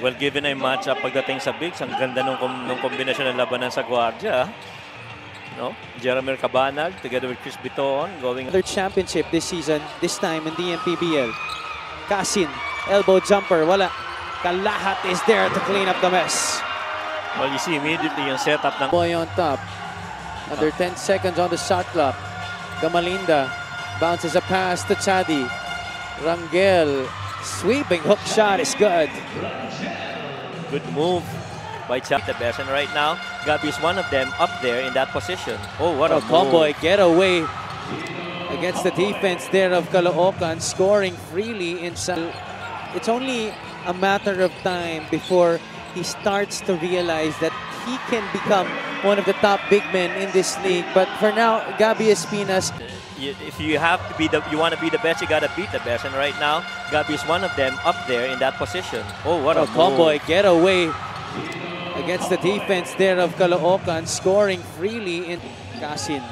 Well, given a matchup pagdating sa bigs, ang ganda nung kombinasyon ng labanan sa Guardia. No? Jeremy Cabanag together with Chris Biton going another championship this season, this time in the MPBL. Casin, elbow jumper, wala. Kalahat is there to clean up the mess. Well, you see immediately yung setup ng Boy on top. Under 10 seconds on the shot clock. Gamalinda bounces a pass to Chadi. Rangel Sweeping hook shot is good. good move by Chad the best. And right now, Gabi is one of them up there in that position. Oh, what a Comboy move. getaway against the defense there of Caloocan, scoring freely inside. It's only a matter of time before he starts to realize that he can become one of the top big men in this league. But for now, Gabi Espinas. If you have to be you want to be the best, you got to beat the best. And right now, Gabi is one of them up there in that position. Oh, what a Comboy move. getaway against the defense there of Caloocan, scoring freely in Casin.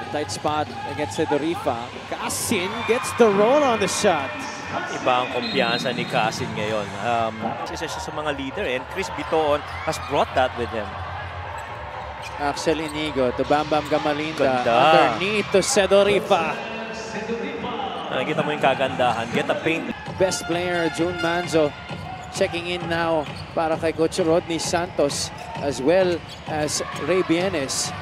The tight spot against Dorifa. Casin gets the roll on the shot. Iba ang kumpiyansa ni Casin ngayon. Isa siya sa mga leader and Chris Biton has brought that with him. Axel Inigo to Bam Bam Gamalinda. Ganda. Underneath to Sedorifa. Nakikita mo yung kagandahan. Get a paint. Best player, June Manzo, checking in now para kay Coach Rodney Santos as well as Ray Bienes.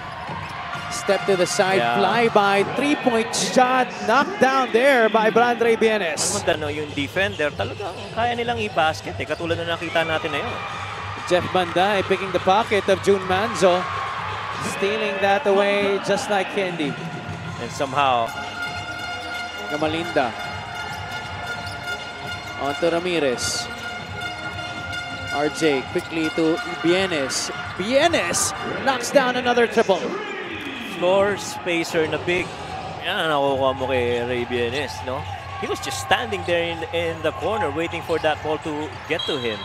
Step to the side, fly by, three-point shot, knocked down there by Brand Ray Bienes. Yung defender talagang kaya nilang i-basket katulad na nakita natin na yun. Jeff Banday picking the pocket of June Manzo, stealing that away just like candy. And somehow, Gamalinda. On to Ramirez. RJ quickly to Bienes. Bienes knocks down another triple. floor spacer na big. Yan ang nakukuha mo kay Ray Bienes, no? He was just standing there in the corner waiting for that ball to get to him.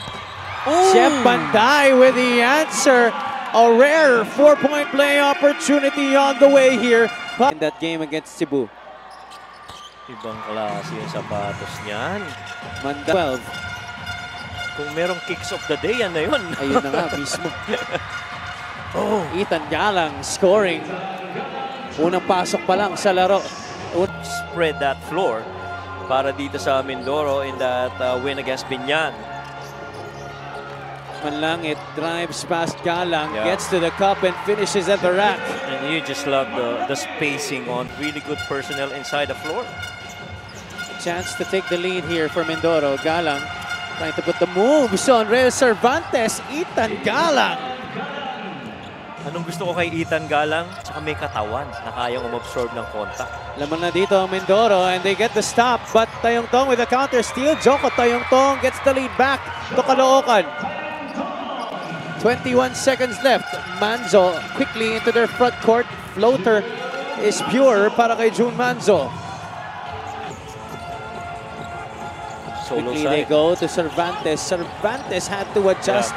Jeff Banday with the answer. A rare four-point play opportunity on the way here. In that game against Cebu. Ibang klase yung sapatos niyan. Manda 12. Kung merong kicks of the day, yan na yun. Ayun na nga, mismo. Ethan Galang scoring. Unang pasok pa lang sa laro. Spread that floor para dito sa Mindoro in that win against Binyan. Manlangit drives past Galang, gets to the cup and finishes at the rack. And you just love the spacing on really good personnel inside the floor. Chance to take the lead here for Mindoro. Galang trying to put the moves on Real Cervantes. Ethan Galang. Anong gusto ko kay Ethan Galang? Tsaka may katawan na kayang umabsorb ng contact. Laman na dito ang Mindoro and they get the stop. But Tayong Tong with a counter steal. Joko Tayong Tong gets the lead back to Caloocan. 21 seconds left. Manzo quickly into their front court. Floater is pure para kay June Manzo. Quickly they go to Cervantes. Cervantes had to adjust.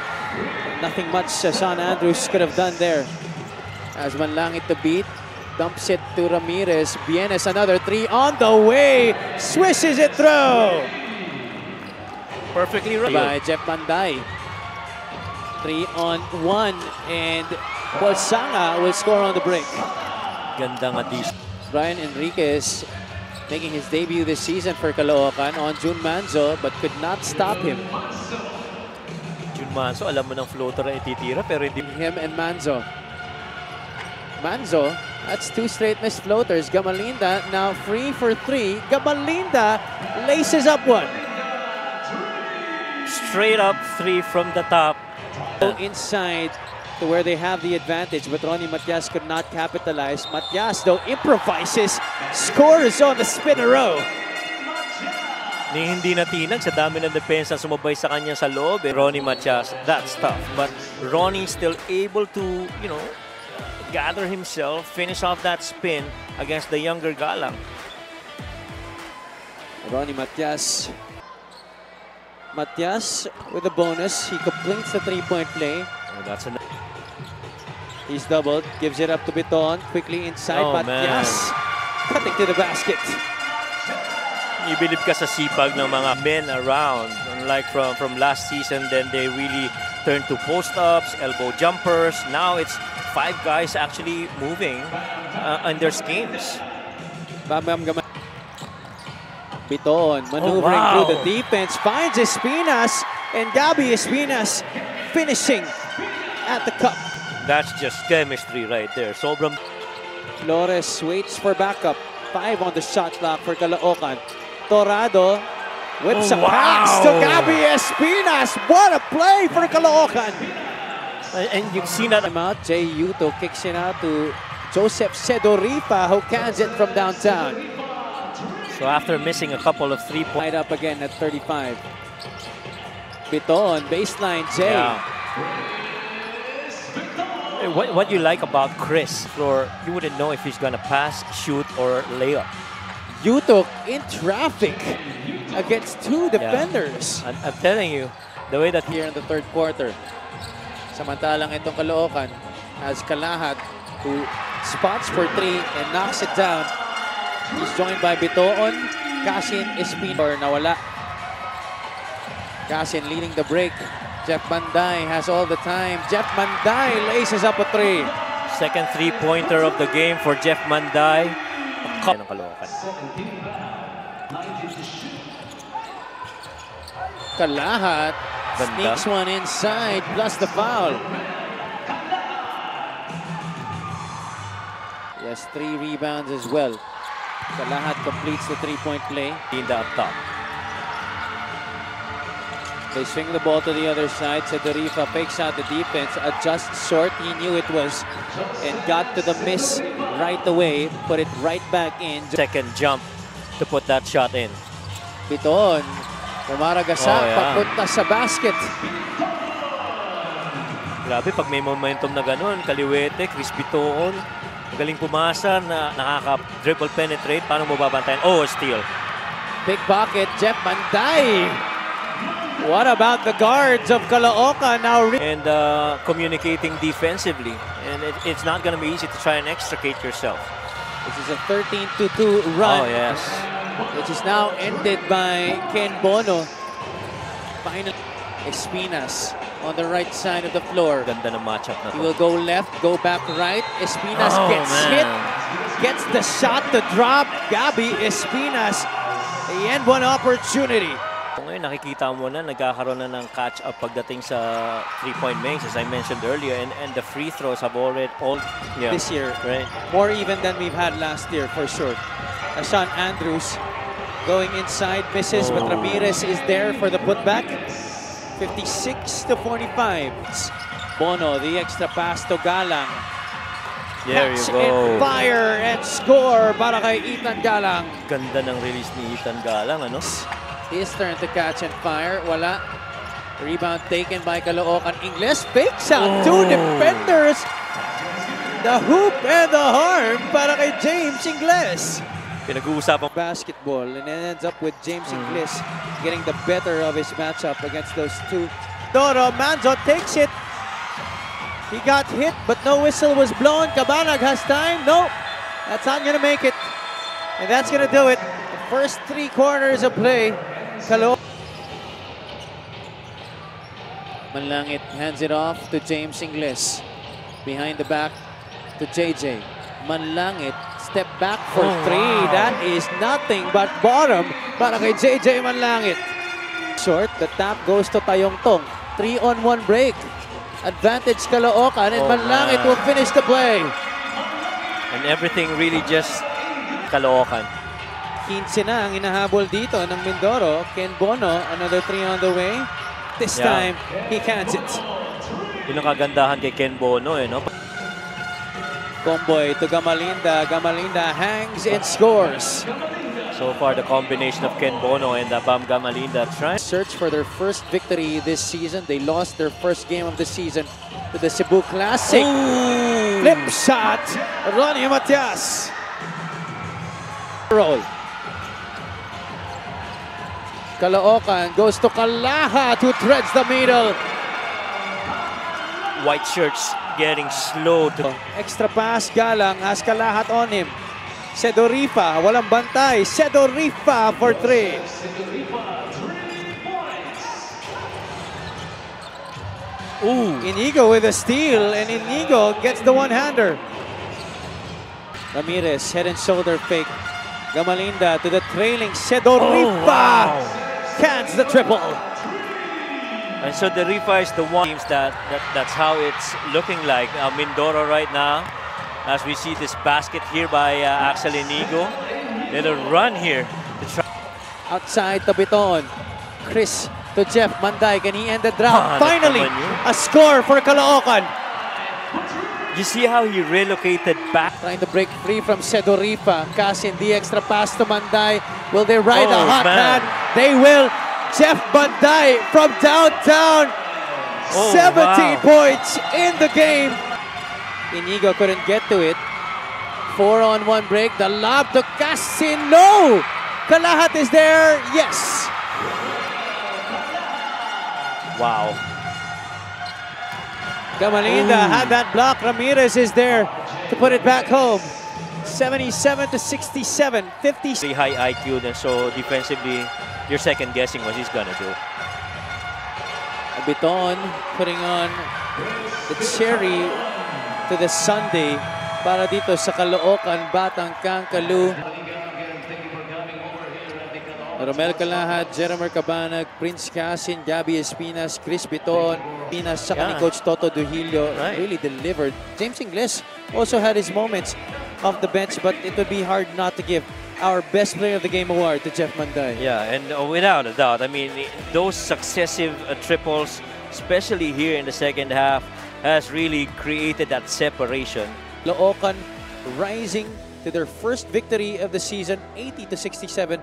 Nothing much Sean Andrews could have done there. As Manlangit to beat. Dumps it to Ramirez. Bienes another three on the way. Swishes it through. Perfectly right. By Jeff Banday. 3-on-1 and Bolsanga will score on the break. Ganda nga this. Brian Enriquez making his debut this season for Caloocan on June Manzo but could not stop him. June Manzo, alam mo ng floater na ititira pero hindi. Him and Manzo. Manzo, that's two straight missed floaters. Gamalinda now free for three. Gamalinda laces up one. Straight up three from the top. Inside to where they have the advantage, but Ronnie Matias could not capitalize. Matias, though, improvises, scores on the spin-a-row. Hindi natinag sa dami ng depensa sumabay sa kanya sa loob. Ronnie Matias, that's tough. But Ronnie still able to, gather himself, finish off that spin against the younger Galang. Ronnie Matias. Matias with a bonus. He completes the three-point play. Oh, that's enough. He's doubled. Gives it up to Biton. Quickly inside. Oh, Matias cutting to the basket. You believe ka sa sipag ng mga men around. Unlike from last season, then they really turned to post-ups, elbow jumpers. Now it's 5 guys actually moving on their schemes. Biton maneuvering through the defense, finds Espinas, and Gabby Espinas finishing at the cup. That's just chemistry right there. Sobrang... Flores waits for backup. 5 on the shot clock for Caloocan. Torado whips a pass to Gabby Espinas. What a play for Caloocan. And you've seen that. Out. Jay Yuto kicks it out to Joseph Sedorifa, who cans it from downtown. So after missing a couple of 3 points. Tied up again at 35. Biton, baseline, Jay. Yeah. What you like about Chris, Flor, you wouldn't know if he's going to pass, shoot, or layup. Yuto in traffic against 2 defenders. Yeah. I'm telling you, the way that here in the third quarter. Samantalang itong Caloocan has Kalahat, who spots for 3 and knocks it down. He's joined by Bitoon, Casin, Espinas, nawala. Casin leading the break. Jeff Manday has all the time. Jeff Manday laces up a 3. Second 3-pointer of the game for Jeff Manday. Ng Caloocan. Kalahat sneaks one inside plus the foul. He has 3 rebounds as well. Kalahat completes the 3-point play. In the up top. They swing the ball to the other side. Sedorifa fakes out the defense, adjusts short. He knew it was, and got to the miss right away. Put it right back in. Second jump to put that shot in. Biton, pumaragasa, papunta sa basket. Grabe, pag may momentum na ganun, Kaliwete, Chris Bitoon, magaling pumasa, na nakaka-dribble penetrate. Paano mo babantayan? Oh, steal. Big pocket, Jeff Manday. What about the guards of Caloocan now? And communicating defensively. And it's not going to be easy to try and extricate yourself. This is a 13-2 run. Oh, yes. Which is now ended by Ken Bono. Final Espinas on the right side of the floor. Ganda ng matchup na to. He will go left, go back right. Espinas gets hit. Gets the shot to drop. Gabby Espinas. The end one opportunity. Ngayon, nakikita mo na nagkakaroon na ng catch-up pagdating sa 3-point makes, as I mentioned earlier, and the free throws have already this year, right? More even than we've had last year, for sure. Sean Andrews going inside, misses, but Ramirez is there for the putback. 56-45. Bono, the extra pass to Galang. There you Catch go. and fire and score para kay Ethan Galang. Ganda ng release ni Ethan Galang, ano? His turn to catch and fire. Wala. Rebound taken by Caloocan. Ingles fakes out 2 defenders. The hoop and the harm para kay James Ingles. Pinag-uusapan Basketball, and it ends up with James Ingles getting the better of his matchup against those 2. Doro Manzo takes it. He got hit, but no whistle was blown. Cabanag has time. No, that's not going to make it. And that's going to do it. The first 3 quarters of play. Manlangit hands it off to James Ingles. Behind the back to JJ. Manlangit, step back for 3. That is nothing but bottom para kay JJ Manlangit. Short, the tap goes to Tayongtong. 3-on-1 break. Advantage Caloocan, and Manlangit will finish the play. And everything really just Caloocan. 15 na ang inahabol dito ng Mindoro. Ken Bono, another 3 on the way. This time, he cans it. Yun ang kagandahan kay Ken Bono, eh, no? Comboy to Gamalinda. Gamalinda hangs and scores. So far, the combination of Ken Bono and Bam Gamalinda trying. Search for their first victory this season. They lost their first game of the season to the Cebu Classic. Flip shot, Ronnie Matias. Roll. Caloocan goes to Kalahat, who threads the middle. White shirts getting slow to... Extra pass, Galang has Kalahat on him. Sedorifa, walang bantay. Sedorifa for 3. Ooh. Inigo with a steal, and Inigo gets the one-hander. Ramirez, head and shoulder fake. Gamalinda to the trailing Sedorifa. Oh, wow. Cans the triple. And so the Rifa is the one teams that's how it's looking like. Mindoro right now, as we see this basket here by Axel Inigo. Little run here to try. Outside Tabiton. Chris to Jeff Manday. Can he end the drought? Ah, Finally, a score for Caloocan. You see how he relocated back? Trying to break free from Sedorifa. Casin, the extra pass to Manday. Will they ride a hot hand? They will. Jeff Manday from downtown. 17 points in the game. Inigo couldn't get to it. 4-on-1 break. The lob to Casin. No! Kalahat is there. Yes. Wow. Gamalinda had that block. Ramirez is there to put it back home. 77 to 67, 50. Very high IQ, and so defensively, you're second guessing what he's gonna do. Biton putting on the cherry to the Sunday para dito sa Caloocan, Batang Kangkalu. Romel Kalahat, Jeromer Cabanag, Prince Casin, Gabby Espinas, Chris Biton, Espinas, saka ni Coach Toto Duhilio really delivered. James Ingles also had his moments off the bench, but it would be hard not to give our Best Player of the Game award to Jeff Manday. Yeah, and without a doubt, I mean, those successive triples, especially here in the second half, has really created that separation. Caloocan rising to their first victory of the season, 80 to 67.